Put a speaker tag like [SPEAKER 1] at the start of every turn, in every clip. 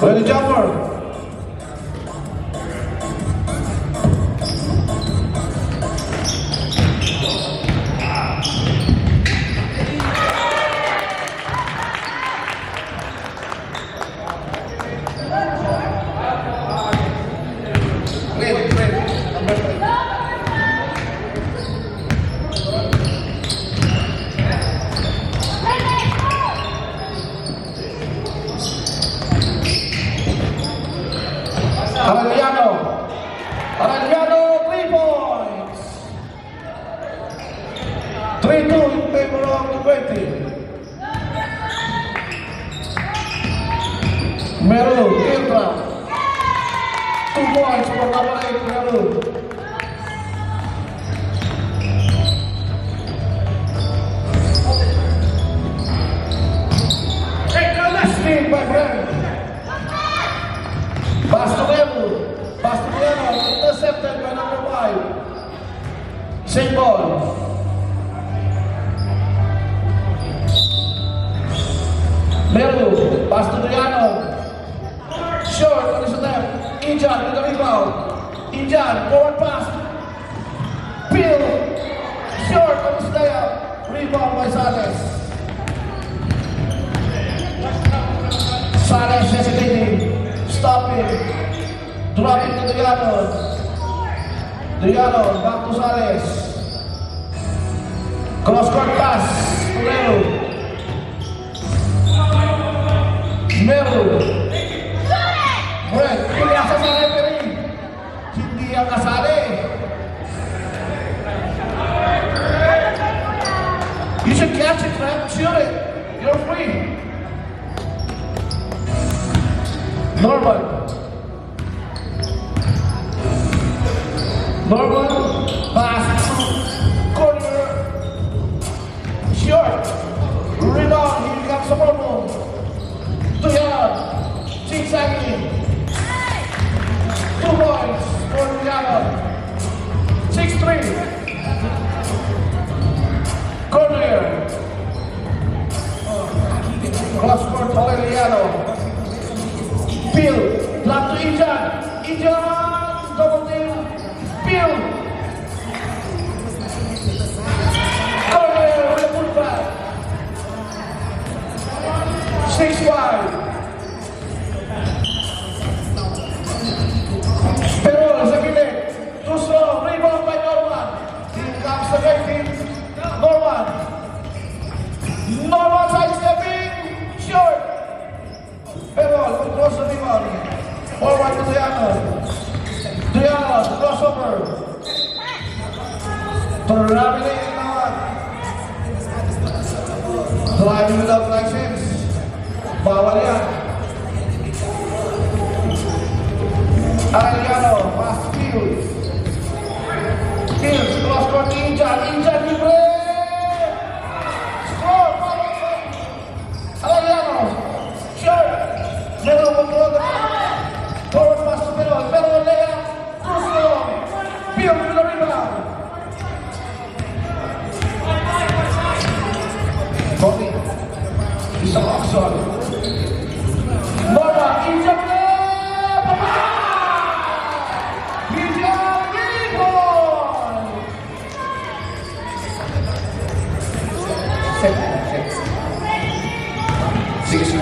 [SPEAKER 1] Ready, jumper. Arellano, 3 points. 3-2 in favor of the 20. Meru, Indra. 2 points for number 8, Meru. Speed, my friend. Bastiano, intercepted by number 5. Same ball. Meru, Bastiano. Short on his left. Injan with the rebound. Injan, forward pass. Bill. Short on his layup. Rebound by Sales. Sales hesitating. Stopping. Dropping to Diano. Diano, back to Sales. Cross-court pass to Meru. Meru. Brett, pinasa sa referee. Hindi ang kasali. You should catch it, man. Shoot it. You're free. Norman. Norman, pass, corner, short, rebound, here comes the purple, Tuyano, zigzagging, 2 points for Tuyano, 6-3, corner, cross court for Arellano, Bill, drop to Injan, double team, Bill. Corner with a full back. 6-5. Pero sa gilid. Too slow. Rebound by Norman. Here comes the victim. Norman. Norman sidestepping. Short. Pero cross the rebound. Forward to Tuyano. Tuyano, crossover. Traveling naman. Driving without license. Bawal yan. Arellano, pass field. Kills, cross court, Injan, libre. Score, Arellano, short. Meru control the forward pass to Meru layup. Bill with the rebound. Bobby, he's a lock shot. Norman, Injan, sige, sige.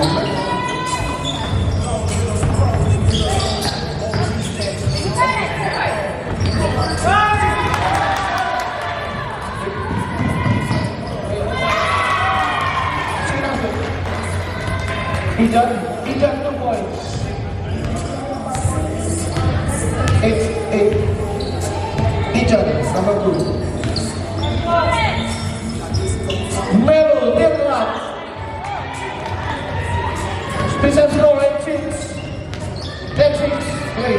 [SPEAKER 1] Injan 2 points. 8. Injan, number 2. Meru, deep lock. Special throw, 8-6. 10-6. Play.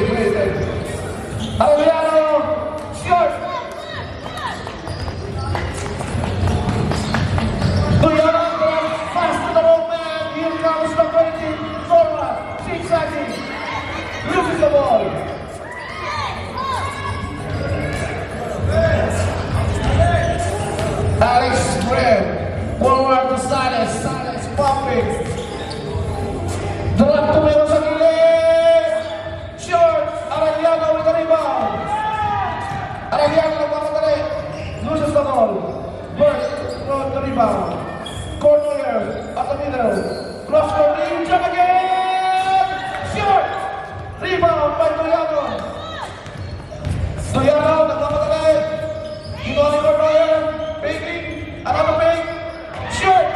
[SPEAKER 1] Arellano, short. Tuyano, pass to the rope man. Here comes the Fred. Forward to Sales. Sales pumping. Drop to Mero sa gilid. Short. Arellano with the rebound. Arellano nagpapadali. Loses the ball. Burst. Throw the rebound. Corner at the middle. Cross court. Jump again. Short. Rebound by Toyano. Toyano nagpapadali. Ginawa ni Corner. Baking. Another fake. Short.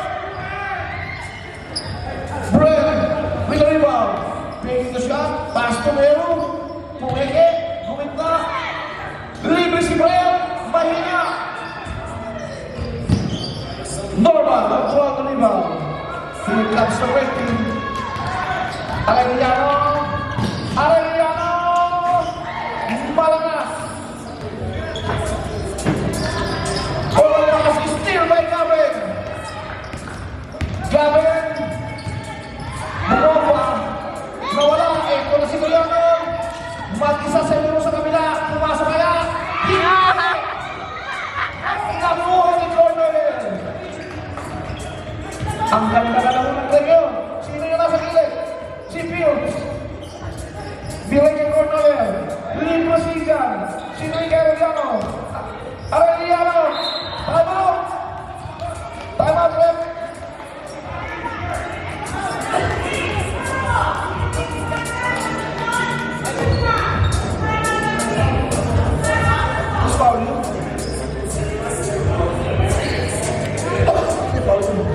[SPEAKER 1] Brent with the rebound. Making the shot. Pass to Mero. Pumeke. Gumit na. Libre si Brent. Mahina. Norman. Control the rebound. Here comes the breaking. Arellano. Arellano. Malakas. Malakas is still by Gavin. Gavin. Bumaba. Nawala. Ito na si Toyano. Mag-isa sa Mero sa kabila. Pumasa kaya. Hindi. Nakuha ni Cornell. Ang ganda na naman ng Greg yun. Sino yung nasa gilid? Si Fields. Bilay kay Cornell. Lead position. Sino yung Arellano? Arellano. Time out. Time out, Rep. Who's foul you? Foul you.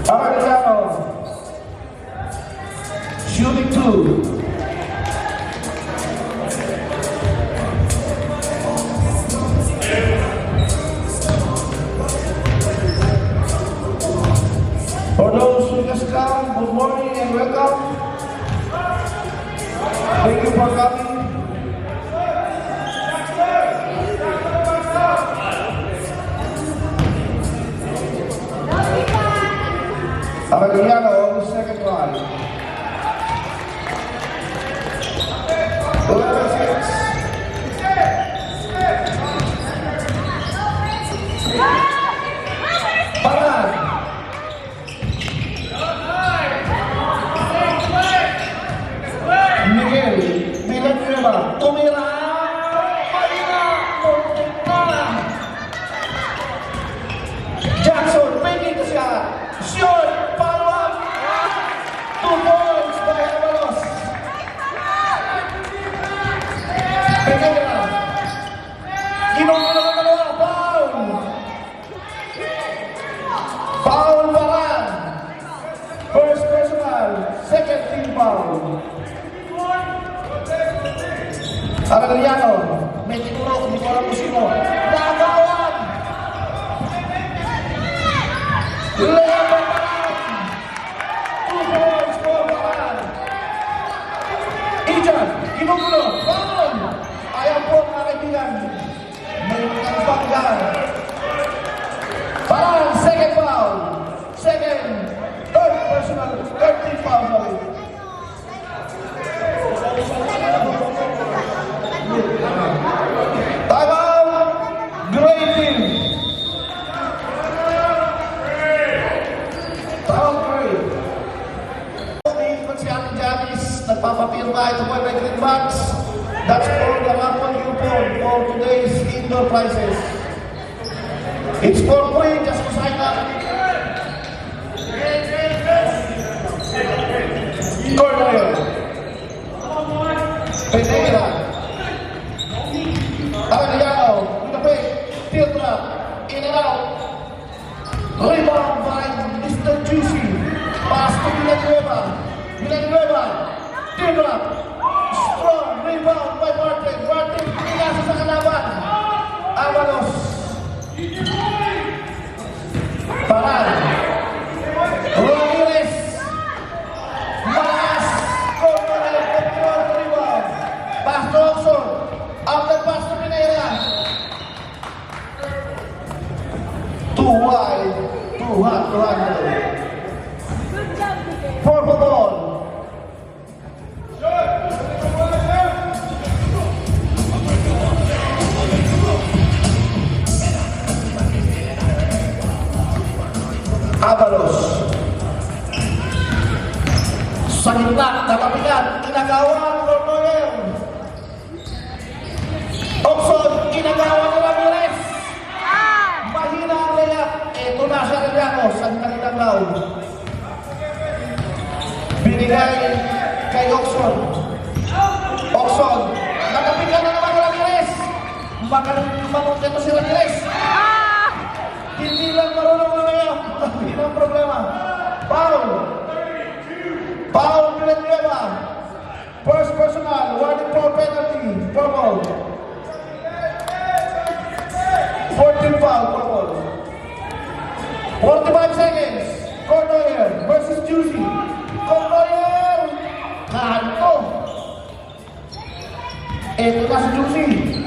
[SPEAKER 1] Arellano. Shooting two. For those who just come, good morning and welcome. Thank you for coming. Arellano on the second line. 11-6. Paran. Miguel. Villanueva. Tumira. Marina. Montana. Jackson. Making the shot. Short. Follow up. 2 points by Avalos. Pereira. Ginong na ng dalawa. Foul. Foul Paran. First personal. Second team foul. Arellano. May tinuro. Hindi ko alam kung sino. Nagawan. Leo Paran. 2 points for Paran. Ijan. Ginugulo. Foul. Ayaw po mga kaibigan. May pagpanggan. Paran. Second foul. Second. Third personal. Third team foul. Sorry. Time out. Great team. Time out, great. Si Ate Janice, nagpapapirma ito po may green box. That's for the Rapon coupon for today's indoor prizes. It's for free, just to sign up. Corner. Pereira. Arellano. With the pick. Field trap. In and out. Rebound by Mr. Juicy. Pass to Villanueva. Villanueva. Field trap. Strong rebound by Martin. Martin. Pinasa sa kalaban. Avalos. Paran. Ramirez. Malas. Corner. Control the rebound. Pass to Oxford. After pass to Pereira. Too wide. Too hot to run. gitna, nakapigan, inagawa ng Cornoyer. Oxon, inagawa ng Ramirez. Mahina ang layup. Ito na siya Arellano sa kanilang round. Binigay kay Oxon. Oxon, nakapigan na naman ng Ramirez. Magaling ito si Ramirez. Hindi lang marunong na layup. Hindi ang problema. Foul. Foul Villanueva. First personal, warning for penalty. Purple. 14 foul, purple. 45 seconds. Cornoyer versus Juicy. Cornoyer! Kanto. Ito na si Juicy.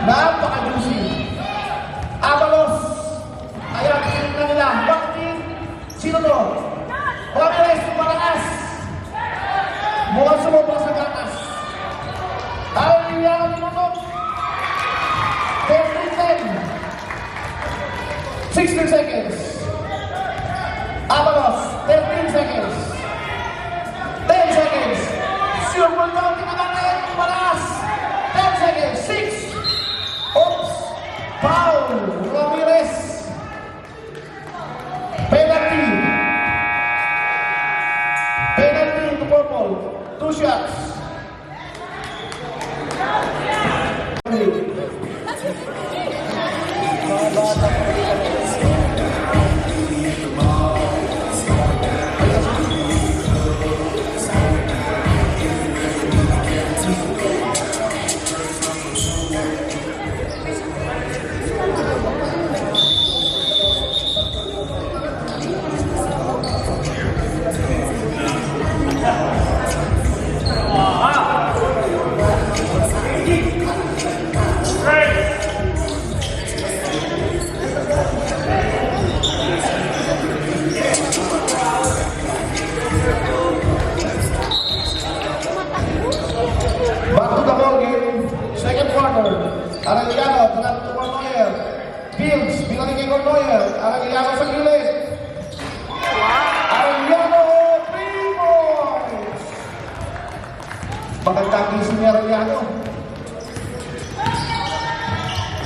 [SPEAKER 1] Napaka-Juicy. Avalos. Ayan, tingnan nila. Bakit? Sino to? Ramirez, malakas. Mukhang sumobra sa gatas. Arellano minuto. 16 seconds. Avalos, 13 seconds. 10 seconds. Sure, mo na tinagatin. Malakas. 10 seconds. 6. Oops. Foul. Ramirez. Penalty. Penalty to purple. 2 shots. Arellano, tinap to Cornoyer. Fields, binalik kay Cornoyer. Arellano sa gilid. Arellano, 3 points! Pagkagkagising ni Arellano.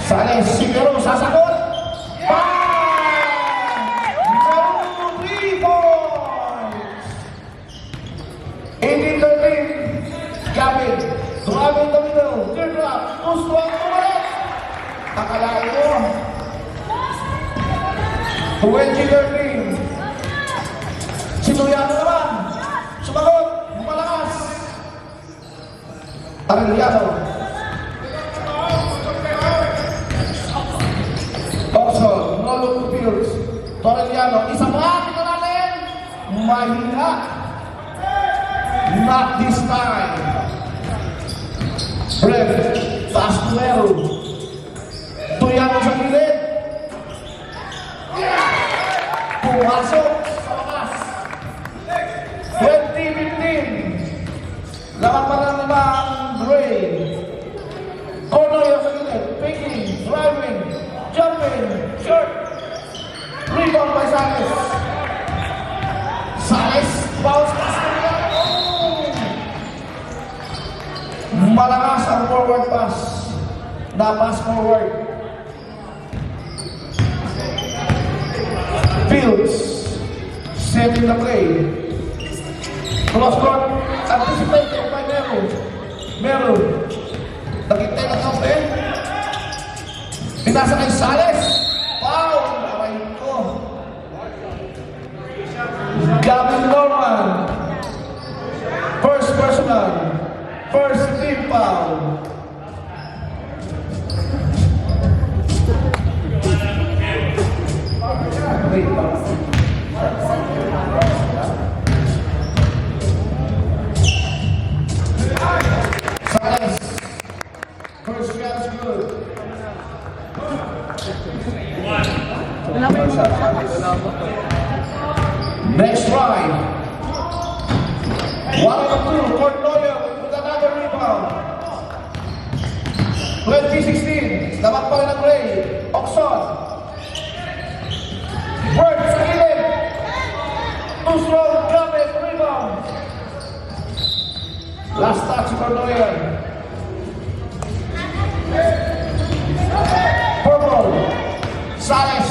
[SPEAKER 1] Sales, siguro, sasagot. Bang! No, 3 points! 18-13. Gavin, driving the middle. Teardrop, gusto ang umalit. Akalain mo. 20-13. Sinuyano naman. Sumagot. Malakas. Arellano. Oxon. No look to Fields. Arellano. Isa pa. Tingnan natin. Mahina. Not this time. Brett. Taas duelo. Tuyano sa gilid. Pumasok sa wakas. 20-15. Laban pa lang naman Ray. Cornoyer sa gilid. Picking, driving, jumping, short. Rebound by Sales. Sales, bounce pass ka niya. Malakas ang forward pass. Na-pass forward. Fields. Setting the play. Cross court. Anticipated by Mero. Mero. Nakintay na kampe. Pinasa kay Sales. Foul. Aray ko. Gavin Norman. First personal. First team foul. Sales. First shot is good. Next drive. 1-2. Cornoyer with another rebound. 2016. Dapat pa rin ang Ray. Oxon. Bird sa gilid. Too strong. Gomez rebound. Last touch for Noyer. Purple. Sales.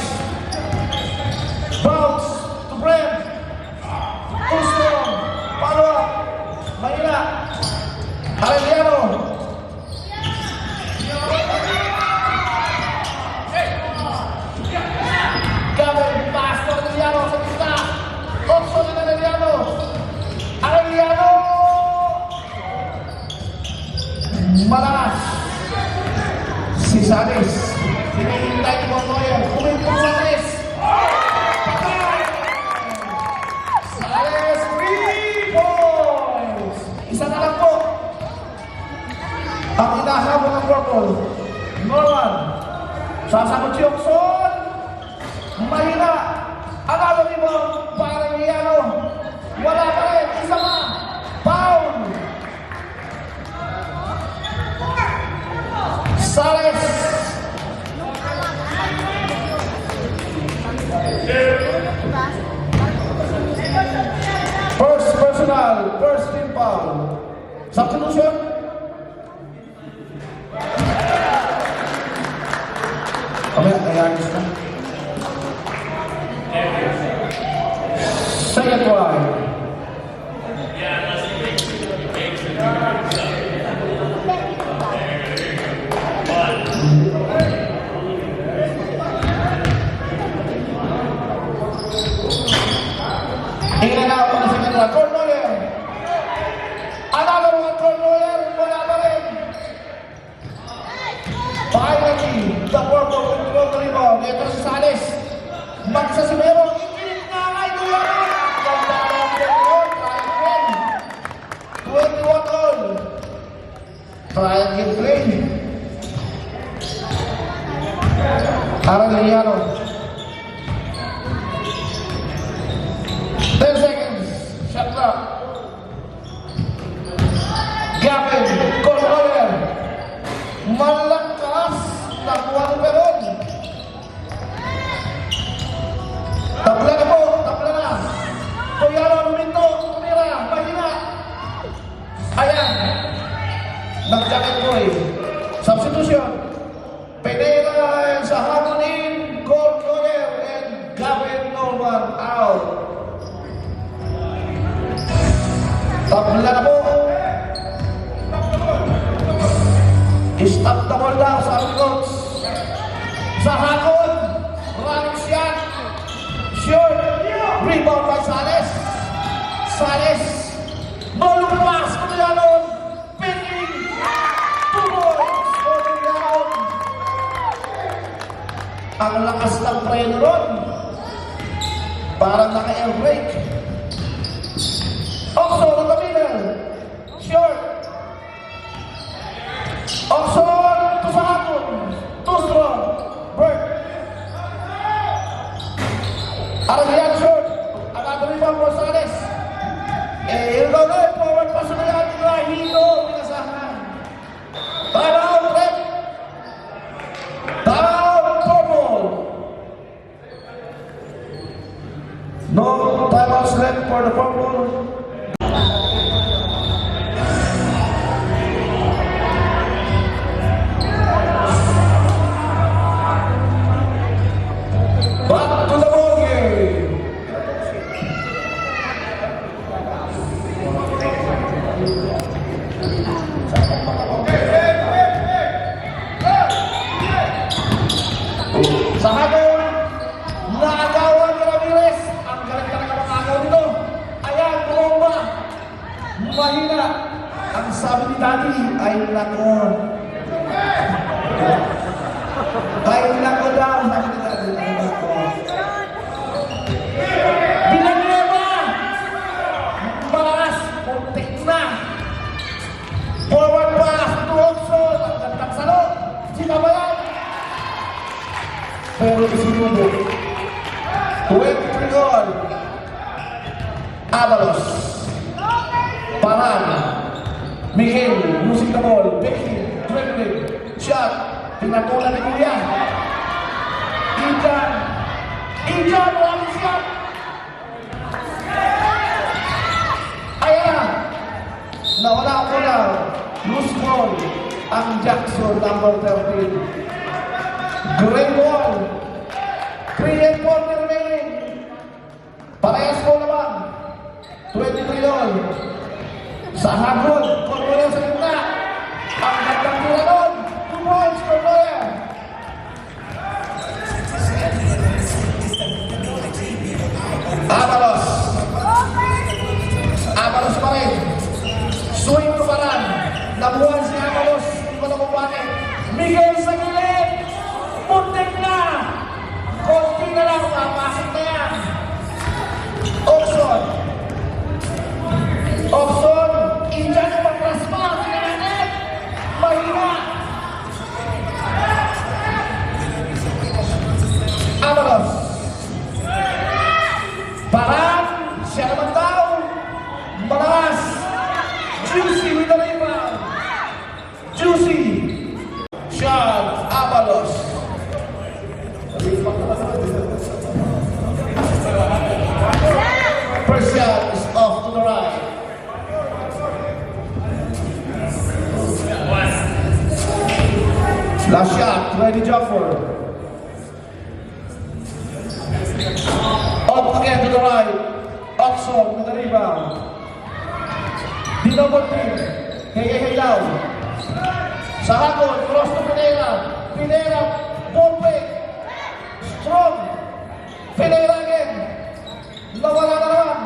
[SPEAKER 1] Bounce to Brent. Too strong. Follow up. Mahina. Arellano. Gavin. Pass to Arellano sa pista. Option ng Arellano. Arellano. Malakas. Si Sales. Hinihintay ni Noyer. Kumintong Sales. Sales, 3 points. Isa na lang po. Ang inahabol ng purple. Norman. Sasagot si Oxon. Mahina. Ang alam mo, parang Iano. Wala pa rin. Isa pa. Pound. Sales. First personal, first team foul. Substitution. Kaya ayos na. Second one. Tingnan na ako na sa kanila. Cornoyer. Another one, Cornoyer. Wala pa rin. Finally, the purple control the rebound. Ito si Sales. Magsa si Mero. Ikilit na nga ito yan. Triangle 21 all. Triangle play. Arellano. 10 seconds. Shot clock. Gavin. Cornoyer. Malakas. Nakuha ng Peron. Tabla na po. Tabla na. Tuyaro. Minto. Tumira. Mahina. Ayan. Nag-jacket ko eh. Substitution. Pereira sa Hanunin. Cornoyer and Gavin Norman out. Tabla na po. Stop the ball daw sa coach. Sa hakon. Running shot. Sure. Rebound by Sales. Sales. Malumpas ko nila nun. Pinning. 2 points. Going down. Ang lakas ng preno ron. Parang naka-air brake. Oxo ng Camille. Short. Oxo to sa hakon. Too strong. Bert. Arellano short. Another rebound for Sales. Here we go na. Forward pass na yan. Hino. Pinasahan. Time out. Red. Time out. Purple. No timeouts left for the purple. Back to the ball game. Sa habol, naagawan ni Ramirez. Ang galing talaga makagaw nito. Ayan, bumomba. Mahina. Ang sabi ni Daddy, ay nako. Ay nako daw, sabi ni Daddy. Ay nako. Bilangleba. Malakas. Puntik na. Forward pass to Oxon. Ang gandang salo. Sinabayan. Pero isinubo. 23 all. Avalos. Paran. Miguel. Losing the ball. Becky. Dribbling. Shot. Pinatulan ni Kuya. Ijan. Ijan. Walang shot. Ayan na. Nawala ko na. Loose ball. Ang Jackson, number 13. Great ball. 3 and 40 remaining. Parehas ko naman. 23 yun. Sa hagod. Cordoya sa gitna. Ang gandang tira doon. 2 points, Cordoya. Avalos. Avalos pa rin. Swing ko pa lang. Nabuhan si Avalos. Hindi ko na kung bakit. Miguel sa gilid. Muntik na. Konti na lang. Papasok na yan. Opson. Opson. Injan yung patras pa. Sinanganit. Mahina. Avalos. Parang. Siya naman daw. Malakas. Juicy with the rebound. Juicy. Shot. Avalos. First shot is off to the right. Last shot. Ready jumper. Up again to the right. Opson with the rebound. Dinobot team. Hey down. Sa hakot, cross to Pinera. Pinera, ball fake. Strong. Pinera again. Nawala na naman.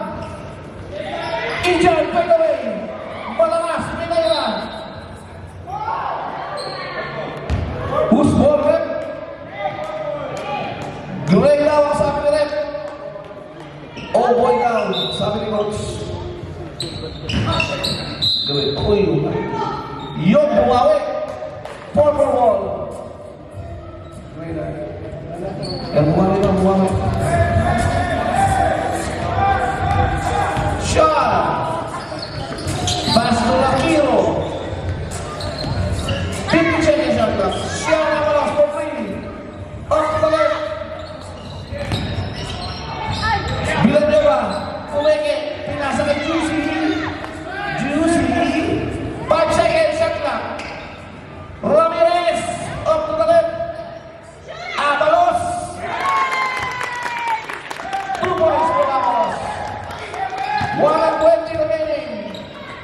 [SPEAKER 1] Injan, fade away. Malakas, Pinera. Who's ball rep? Greg daw ang sabi ni rep. Oh boy down, sabi ni coach. Gawin. Uy, yung bumawi. Former wall. Bumawi na, bumawi. Shot. Pass to Lakiro. 50 seconds shot clock. Shot na malas for free. Up to the left. Bilang dia ba? Kumeke. Pinasa kay Juicy. 5 seconds shot clock. Ramirez up to the left. Avalos. 2 points for Avalos. 1:20 remaining.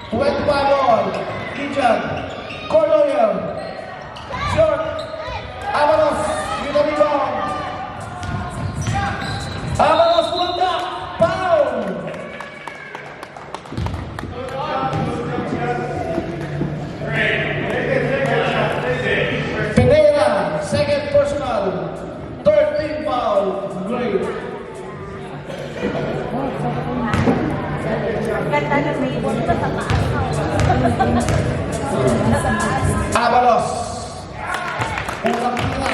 [SPEAKER 1] 25 all. Injan. Cordoya. Short. Avalos with the rebound. Avalos wanda. Foul. Pinera, second personal, 13 foul, great.
[SPEAKER 2] Ganda na may punta sa taas.
[SPEAKER 1] Avalos. Unang tira,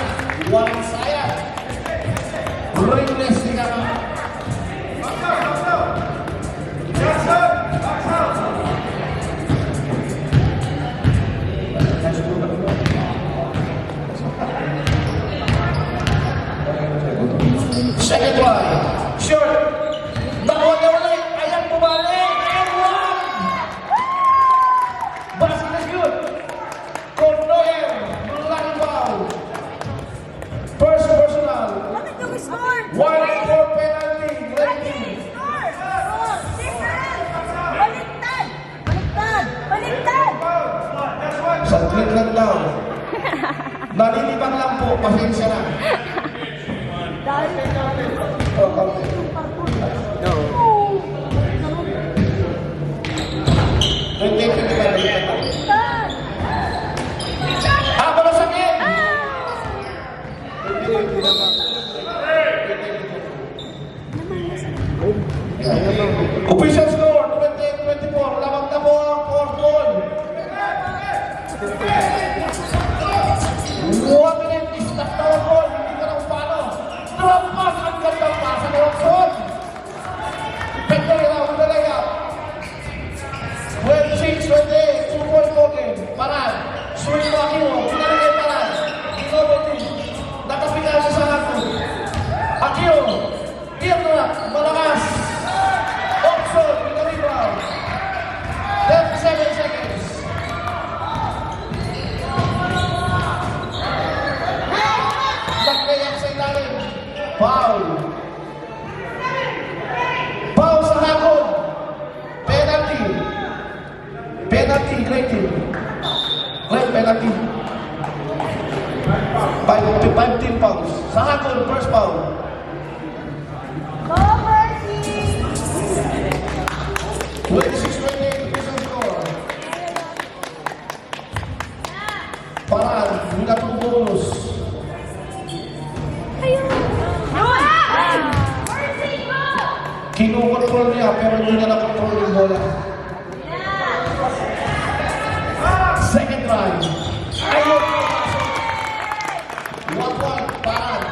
[SPEAKER 1] walang sayang. Ringless din naman. Second one, short. Nakuha niya ulit. Ayan bumalik. And one. Basket is good. Cordoya, malaki foul. First personal.
[SPEAKER 2] Bakit yung score?
[SPEAKER 1] 1-4 penalty. Rating.
[SPEAKER 2] Baliktad! Baliktad! Baliktad!
[SPEAKER 1] Saglit lang daw. Nalilibang lang po. Pasensya na.
[SPEAKER 2] Dahil
[SPEAKER 1] Avalos again. Official score 28-24. Lamang na po ang fourth goal. 1 minute is not our goal. Hindi ko na kung paano. Drop pass ang gandang pasa ni Watson. Penalty, great team. Great penalty. 5 team fouls. Sa hakol, first foul.
[SPEAKER 2] Go, Mercy!
[SPEAKER 1] 26-28, official score. Parang, hindi na itong bonus.
[SPEAKER 2] Ayun! Mercy, go!
[SPEAKER 1] Kinukontrol niya, pero hindi niya na-control yung bola. Second try. Ayun! 1-1, parang.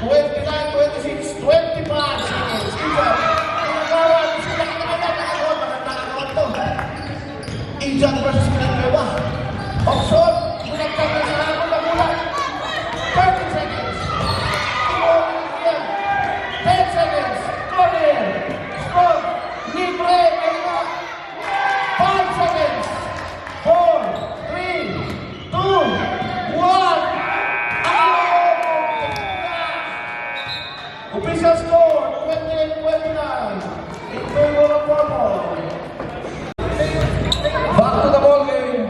[SPEAKER 1] 29-26, 25 seconds. Ijan. Nakawan. Sila nakagawa. Nakagawa to. Ijan versus Pinagkeba. Option. Pinagkeba na sa hapon na bulan. 30 seconds. 10 seconds. Corner. Stop. Libre. Kaya. 5 seconds. 4, 3, 2, 1. Official score, 28-29 in favor of purple. Back to the ball game.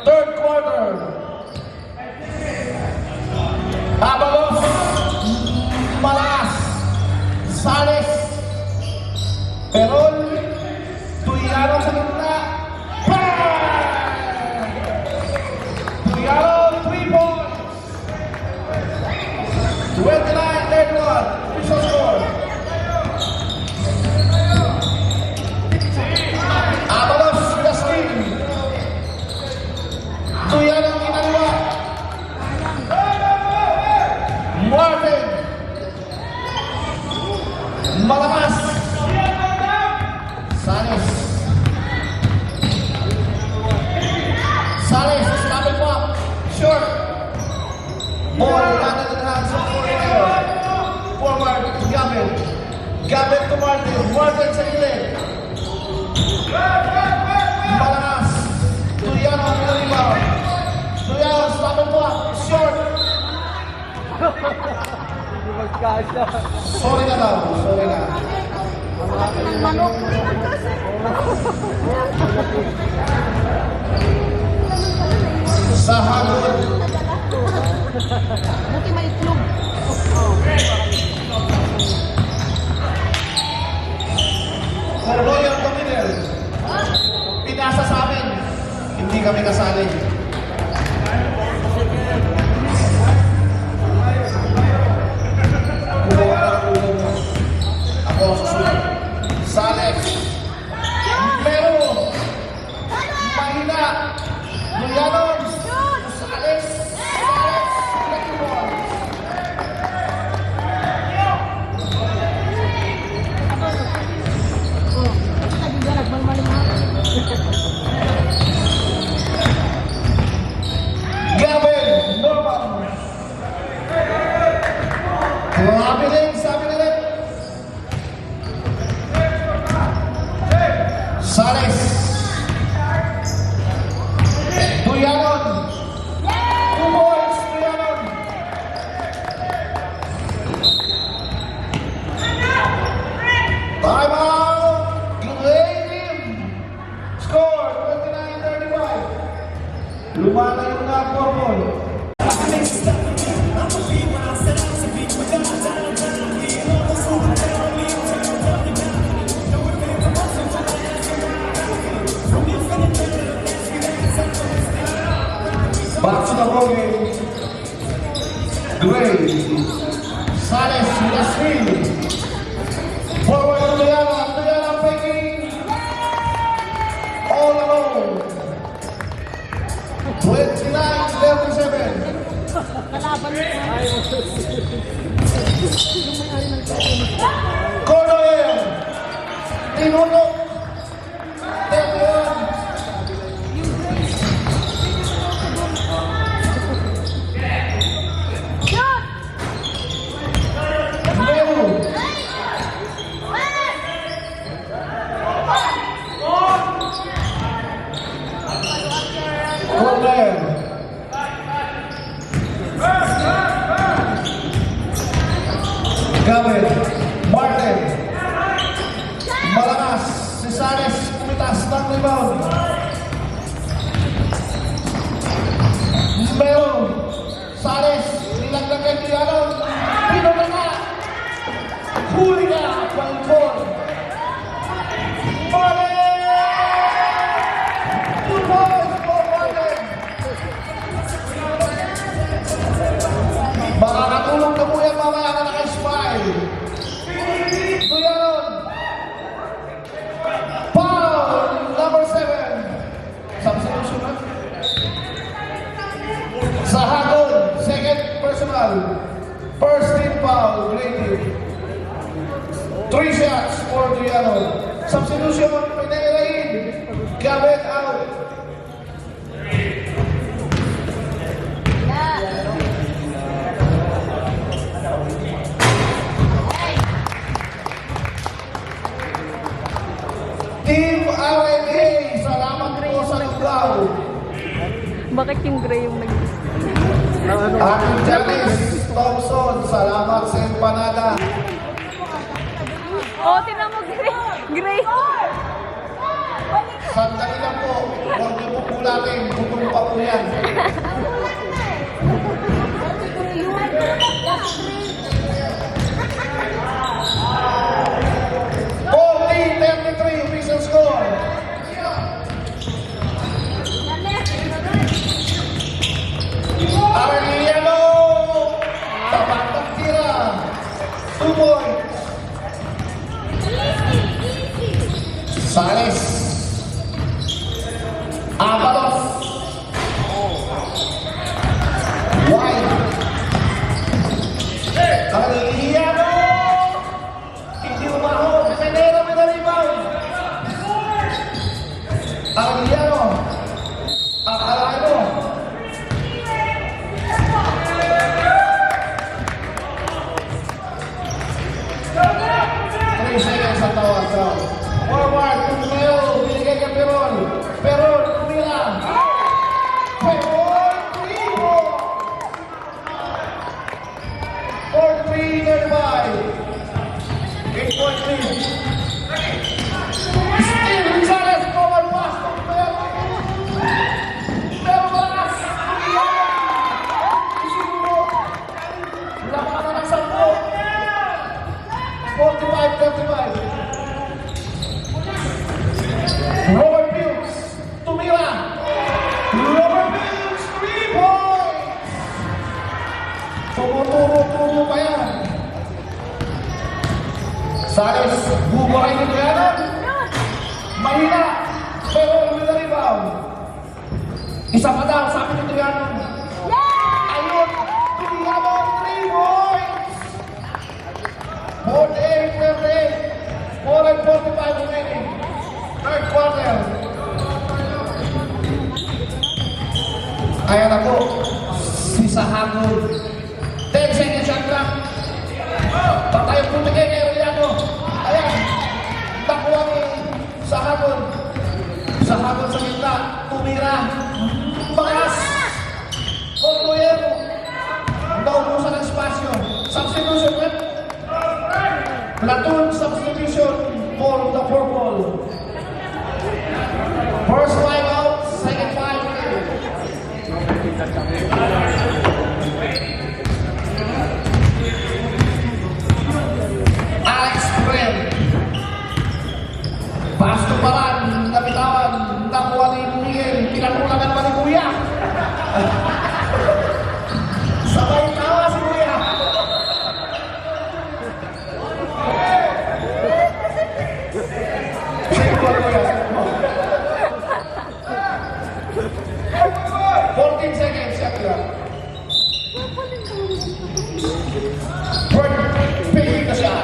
[SPEAKER 1] Third quarter. Abalos, Malas, Sales, Perol, Tuyaro sa gitna. Bang! Tuyaro, 3 points. 29-31, official score. Abalos, Gaskin. Tuyan ang kinaliwa. Martin. Malakas. Sales. Sales, stop it up. Short. Ball landed in the hands of forward to Gavin. Gavin to Martin. Martin sa gilid. Malakas. Tuyano ang rebound. Tuyano, stop and block. Short. Sorry na daw. Sorry na.
[SPEAKER 2] Manok.
[SPEAKER 1] Sa hagod.
[SPEAKER 2] Buti may itlog.
[SPEAKER 1] For Royal Dominel. Pinasa sa amin. Hindi kami kasali. Kumawa na ang ulo mo. Ako ang susunod. Salex. Pero. Mahina. Luyanon. Salex. Salex. Electrical. Gavin, Norman. Grabe rin, sabi na rin. Sales. Tuyanon. 2 points, Tuyanon. Time out. Great team. Score, 29-35. Lumalayo na ang purple. Back to the ball game. Gray. Sales with a screen. Forward to Tuyana. Tuyana faking. All alone. 29-37.
[SPEAKER 2] Kalaban mo.
[SPEAKER 1] Corner. Tinunok. Tepion.
[SPEAKER 2] Shot!
[SPEAKER 1] Meru. Corner. Gavin. Martin. Malakas. personal. First team foul, Grady. 3 shots for Adriano. Substitution, Pinerain. Gamit out. Team RNA, salamat po sa lublaw.
[SPEAKER 2] Bakit yung gray yung nag...
[SPEAKER 1] Ating Janice Thompson, salamat sa empanada.
[SPEAKER 2] Oh, tinan mo, gray. Gray.
[SPEAKER 1] Sandali lang po, huwag niyo po kulatin, butong pa po yan. Official score. Arellano, tapat ng tira. 2 points. Sales. Avalos. Wide. Arellano. Hindi umahon. Pinero may na-rebound. Arellano. Arellano. 3 seconds sa tawag ko. Forward, Tumeo, binigay kay Peron. Peron, tumira. Peron, tribo. 4-3 nearby. 8-point lead. Still, Gonzalez, forward pass. Pero balas. Isiguro. Labanan ng 10. 45-35. Robert Pills, tumira. Robert Pills, 3 points. Tumuturo-turo pa yan. Sales, bubuhay ni Trianon. Mahina, pero may na-rebound. Isa pa daw, sabi ni Trianon. Ayun, Trianon, 3 points. 48-38. 4:45 remaining. Third quarter. Ayan na po. Si Sahagod. 10 seconds shot clock. Patay po na kay Arellano. Ayan. Nakuha ni Sahagod. Sahagod sa gitna. Tumira. Bakas. Contoyero. Naubusan ng spasyo. Substitution. Platoon substitution for the purple. First 5 out, second 5 in. Alex Prem. Pasto Paran, nabitawan, nakuha ni Miguel, pinakulangan pa ni Kuya. Sabay tawa si Kuya. Save ko, Kuya. 14 seconds, Shakira. Bird, pili ka siya.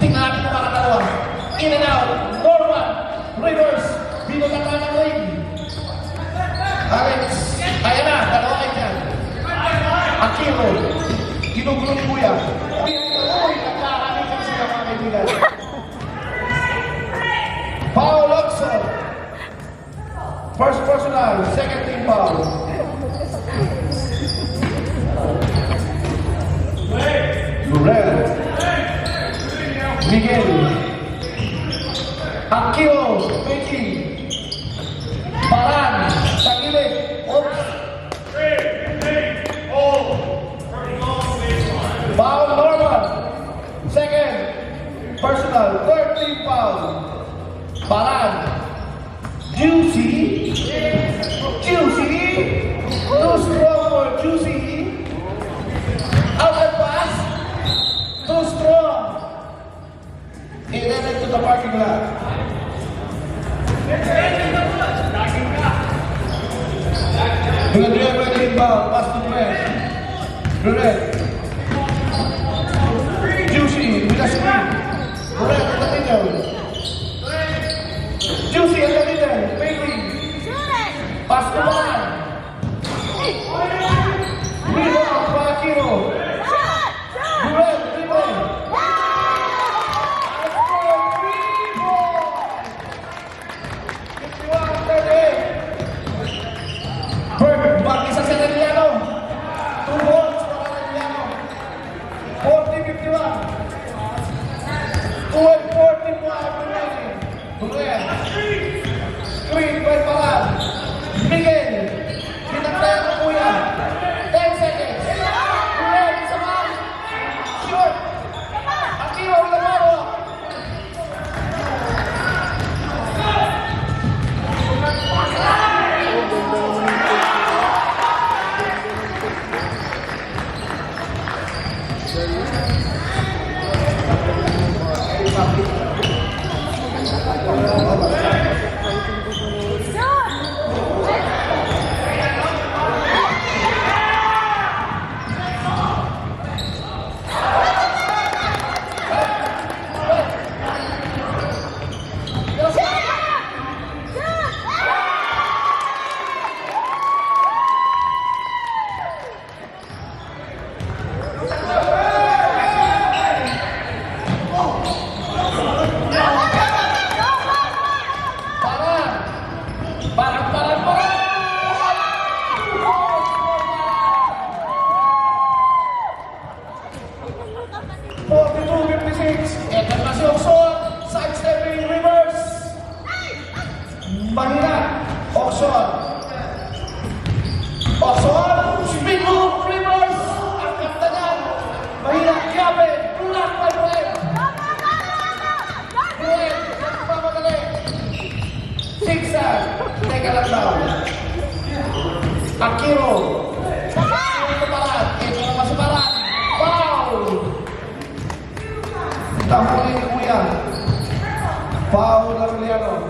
[SPEAKER 1] Tingnan mo mga dalawa. In and out. Norman. Reverse. Binutaka ng ring. Alex. Ayan na. Dalawa kayo dyan. Akiro. Ginugulo ni Kuya. Uy, nagkakalitan sila mga kaibigan. Paul Locson. First personal. Second team foul. Lurel. Miguel. Akio. Becky. Paran. Tagilid. Oops. Foul Norman. Second. Personal. Third team foul. Paran. Juicy. Juicy. Too strong for Juicy. Outlet pass. Too strong. It to the parking lot. Good drive by the inbound. Pass to Brett. Brett. Pass to Balan. Rebound by Aquino. Durant, dribble. And for 3 points. 51-38. Bird, bagi sa Seneliano. 2 points para Seneliano. 40-51. 12-40 points remaining. Durant. Screen by Balan. Miguel. Pinagtayan ng kuya. 10 seconds. Durant, isa pa. Short. Aquino with the ball. Ito na si Oxon, sidestepping reverse. Mahina, Oxon. Oxon, spin move, reverse. Ang kapta niyan. Mahina, Kiabe, block by Brent. Brent, nagpamadali. Zigzag, teka lang daw. Aquino. Ito Balan, ito naman si Balan. Foul! Tampon ni Kuya. Foul na Juliano.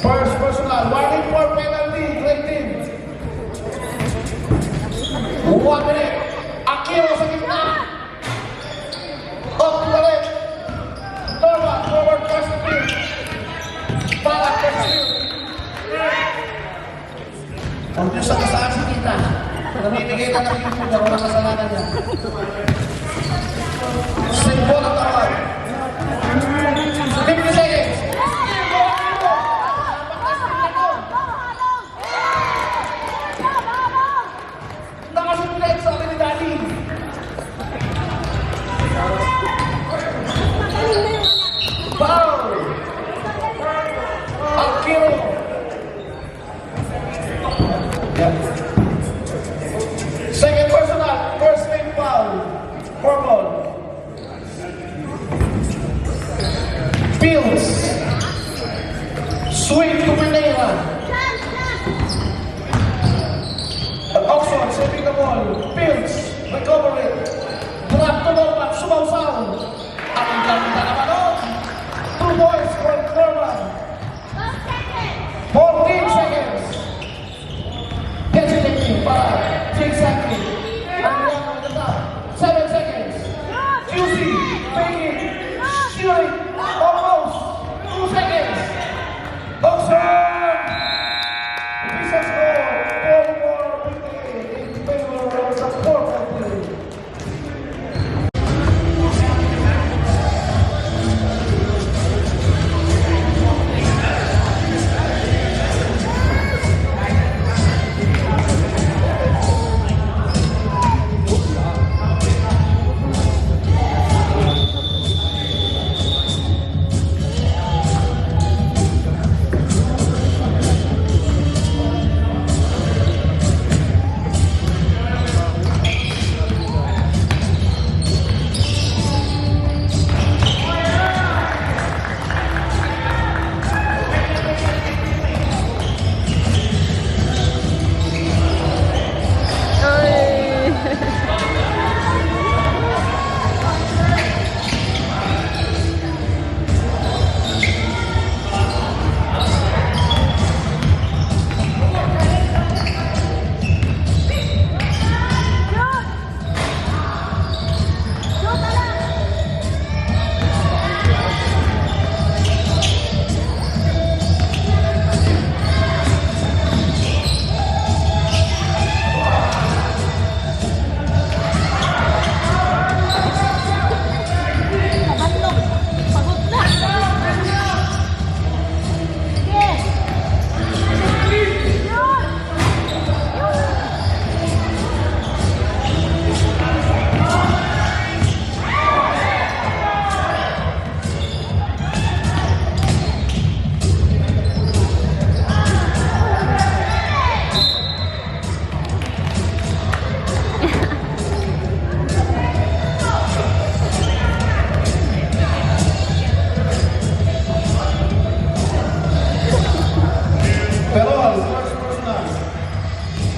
[SPEAKER 1] First personal. Warning for penalty. Great team. 1 minute. Aquino sa gitna. Up to the left. Norma, forward first field. Balan first field. Kung yung sa kasaan si Tita, namimigay ka ng YouTube na walang kasalanan niya. Same ball ang tawag. 50 seconds. Nakasiplet sa akin ni Daddy. Foul. Aquino. Second personal. First name foul. Formal. Fields. Sweep to Pineda. Oxford saving the ball. Fields. Recover it. Drop to Norman. Sumausaw. Ang ganda naman nun. 2 points for Norman. 14 seconds. Hesitating para zigzagging. Ang ganda at the top. 7 seconds. QC. Faking. Shooting. Almost 2 seconds. Oxford!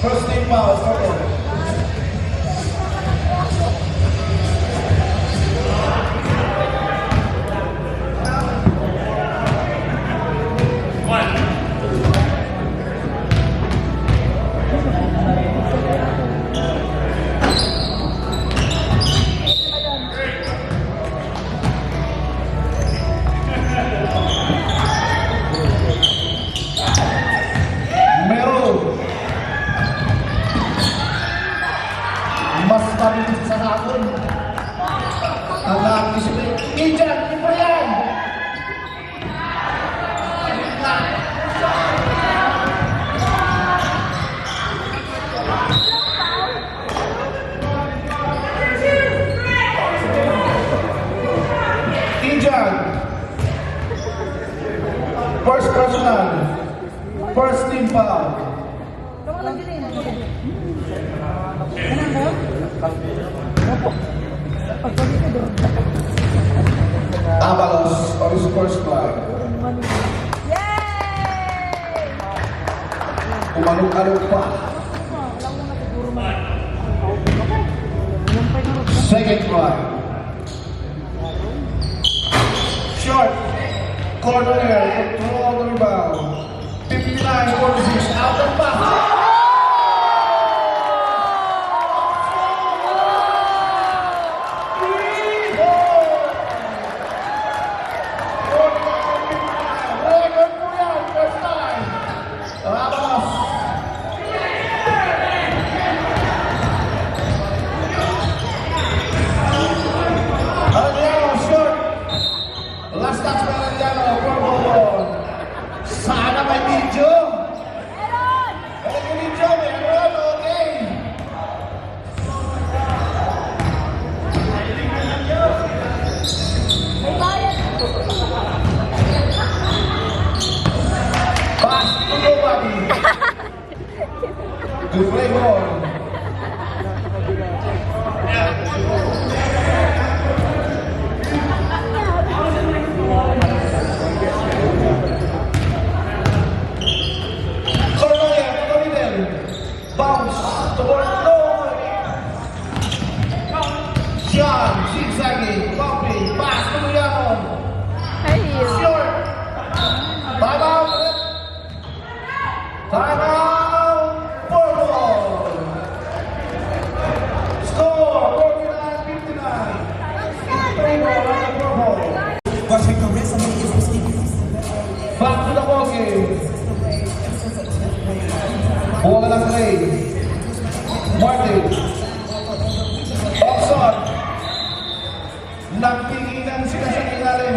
[SPEAKER 1] First team foul, purple. Meron. Mas mabilis sa hapon. Ang na-anticipate. Ijan, iba yan! Ijan. First personal. First team foul. Avalos on his first fly.
[SPEAKER 2] Yay!
[SPEAKER 1] Umalog-alog pa. Second fly. Short. Corner, control the rebound. 59-46, out of bounds. Last touch by Arellano, purple ball. Sana may video.
[SPEAKER 2] Meron!
[SPEAKER 1] May video, meron, okay.
[SPEAKER 2] May bayad!
[SPEAKER 1] Pass to nobody. Good play ball. Bounce toward nobody. Sean, zigzagging, bumping, pass to Arellano. Short. Time out. Time out. Purple. Score 49-59. Three ball on the purple. Back to the ball game. Bola lang play. Martin. Oxon. Nagtinginan sila sa ilalim.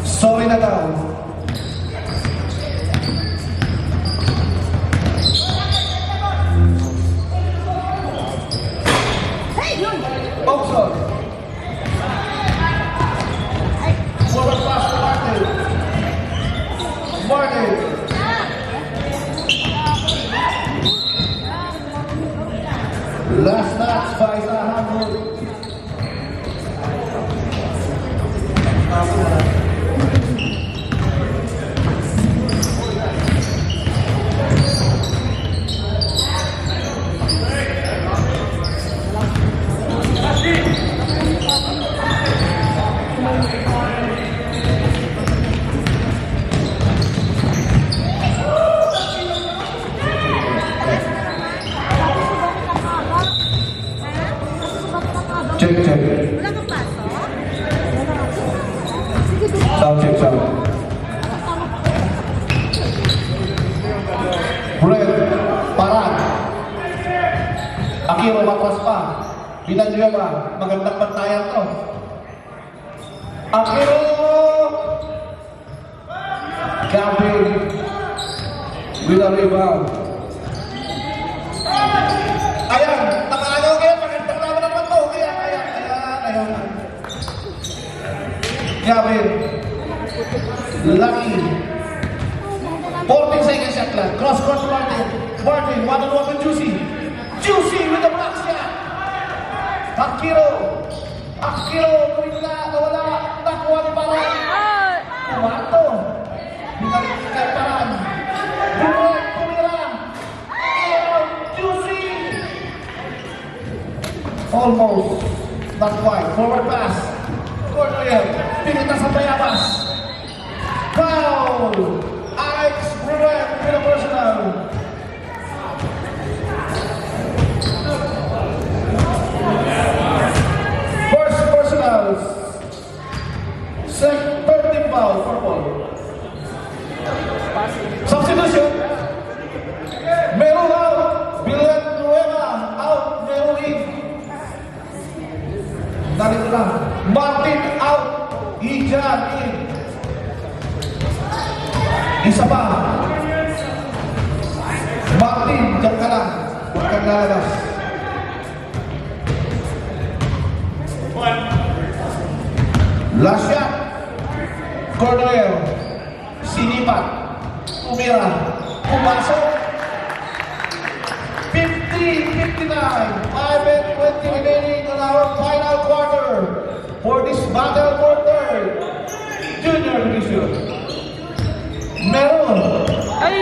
[SPEAKER 1] Sorry na daw. Oxon. Forward pass to Martin. Martin. Last touch by Zahan. Check, check.
[SPEAKER 2] Wala kang pasok? Sige, dito.
[SPEAKER 1] Sound check, sound. Red, parang. Akiro, matras pa. Binadyo ba? Magandang pantayan to. Akiro! Gabriel with a rebound. Ayan, nakaano kayo. Magandang laban naman to. Ayan. Gabriel. Lucky. 14 seconds shot lang. Cross Martin. Martin, one-on-one with Juicy. Juicy with the block shot. Akiro. Nawala. Nakuha ni Parang. Kumato. Binalik kay Parang. Tumira. Not quite. Forward pass. Cornel. Pinita sa Bayabas. Foul! Alex Ruben with a personal. First personal. Third team foul. Purple. Substitution. Meron out. Villanueva out. Meron in. Narito lang. Martin out. Ijan in. Isa pa. Martin, dyan ka lang. Huwag kang lalabas. Last shot. Cornel. Sinipat. Tumira. Pumasok. 50-59. 5 and 20 remaining on our final quarter for this battle for third junior division. Meron.
[SPEAKER 2] Ay!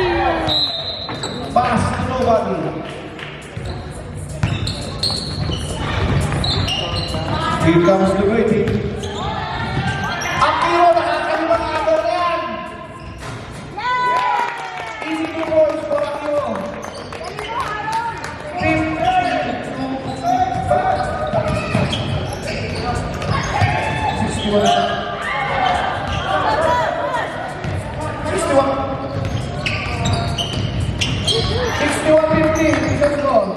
[SPEAKER 1] Pass to nobody. Here comes the waiting. Akiro, nakakalimang ako na yan. Easy 2 points for Akiro. 61-50, defense goal.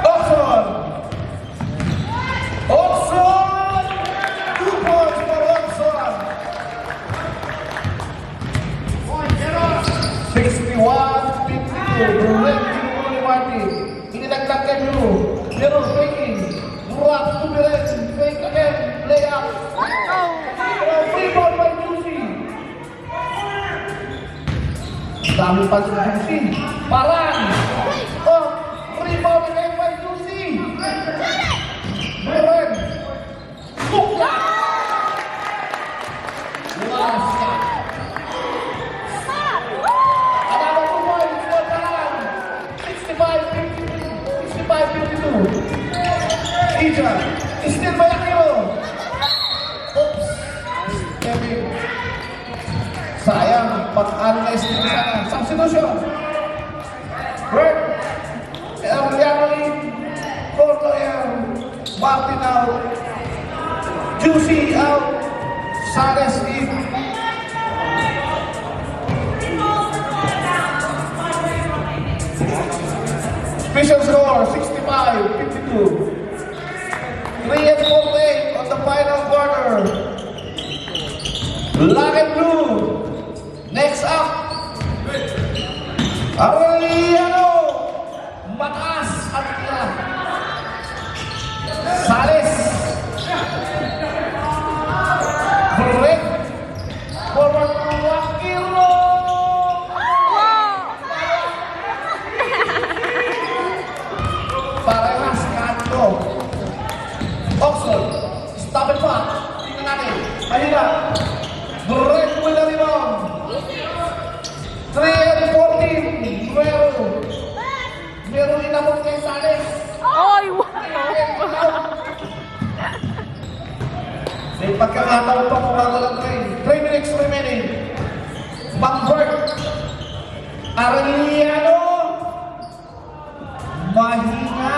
[SPEAKER 1] Oxon! Oxon! 2 points for Oxon. 61-52, Brunel Martin. Inidagdag kay Drew. Drew faking. Drop to Biren. Fake again. Layup. Free ball by Juicy. Dami pa si Juicy. Parang. Oh, free ball again by Juicy. Biren. Bukla. Last shot. Another 2 points for Parang. 65-52. Ijan. Still by Akiro. Oops. Kevin. Sayang. Pag-analyze nito sana. Substitution. Bert. Emiliano in. Cornel. Martin out. Juicy out. Sares in. Official score 65-52. 3 and 48 on the final quarter. Black and blue. Next up. Aureliano. Mataas at tira. Sales. Correct. Forward to Akiro. Parehas kanto. Oxford. Stop and back. Tingnan natin. Mahirap. Break with the rebound. 3 and 14. Meron inabot kay Sales.
[SPEAKER 2] Ay!
[SPEAKER 1] May pagkakataon pa kumakalang 3 minutes remaining. Bang-Bert. Arellano. Mahina.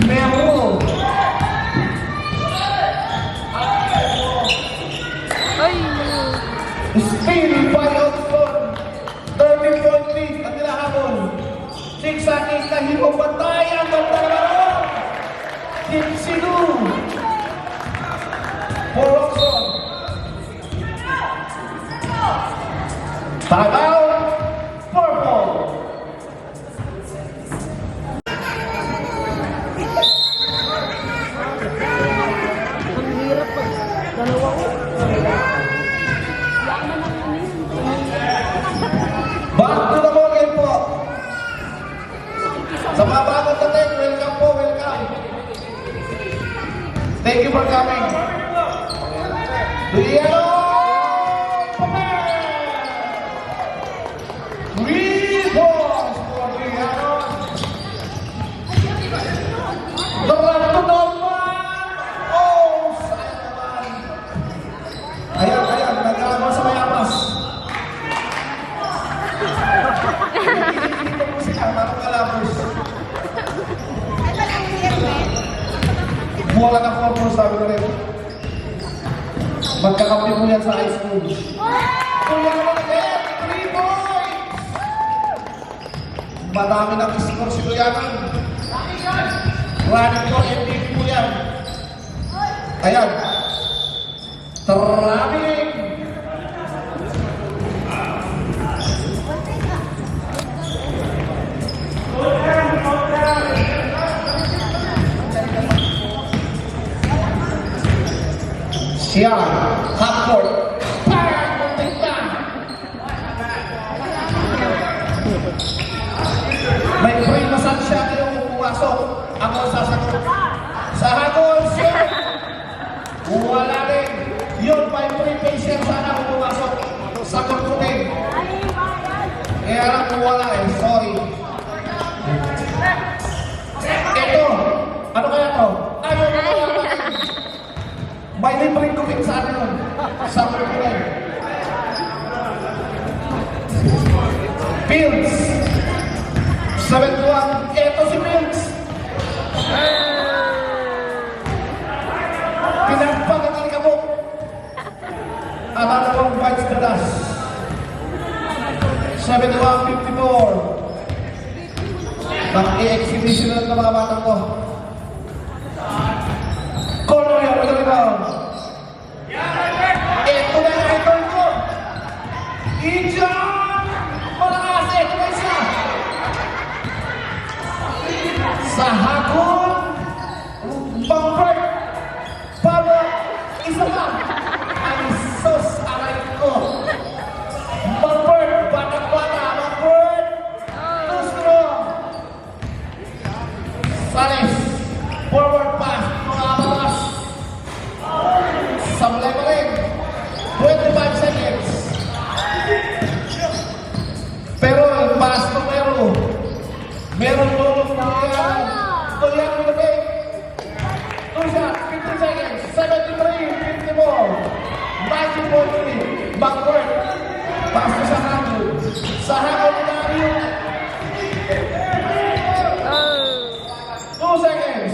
[SPEAKER 1] Meron.
[SPEAKER 2] Ay!
[SPEAKER 1] Still by Oxford. 30-point lead ang nilahabol. Sigsaging kahibong bantayan ng dalawa. Team Sidu. For Oxford. Time out. Purple.
[SPEAKER 2] Ang hirap pag dalawa ko.
[SPEAKER 1] Back to the ball game po. Sa mga bagong dating, welcome po, welcome. Thank you for coming. Liano! Three mo, sabi ko rin. Magkakampi mo yan sa high school. Kuya mo ulit, 3 points! Madami ng score si Kuya Nan. Running ko, MVP po yan. Ayan. Traveling. Siya, half-court. Parang muntik na. May free massage siya ngayong pumasok. Ako sasagot. Sa hagol, siya. Wala rin. Yun, may free patient sana kung pumasok. Sagot ko din. Kaya lang kung wala eh. Sorry. Ito. Ano kaya to? Ayaw na kaya pa. May libreng tubig sa atin nun. Sagot ko rin. Fields. 7-1. Ito si Fields. Pinagpag ang alikabok. At dalawang bites na das. 71-54. Nag-i-exhibition na ng mga batang ko. Color yung mga rebound. Ito na yung idol ko. Ijan! Malakas! Ito na isa. Sa hagon. Bumper. Pablo. Isa pa. Ang sos aray ko. Bumper. Bata-bata. Bumper. Too strong. Sales. Forward pass. Makabalas. Sablay pa rin. 25 seconds. Pero yung pass to meron tulong na yan. Tuloyan mo natin. 2 shots, 15 seconds. 73, 54. 90-40. Backward. Pass to sa hangin. Sa hangin ni Dario. 2 seconds.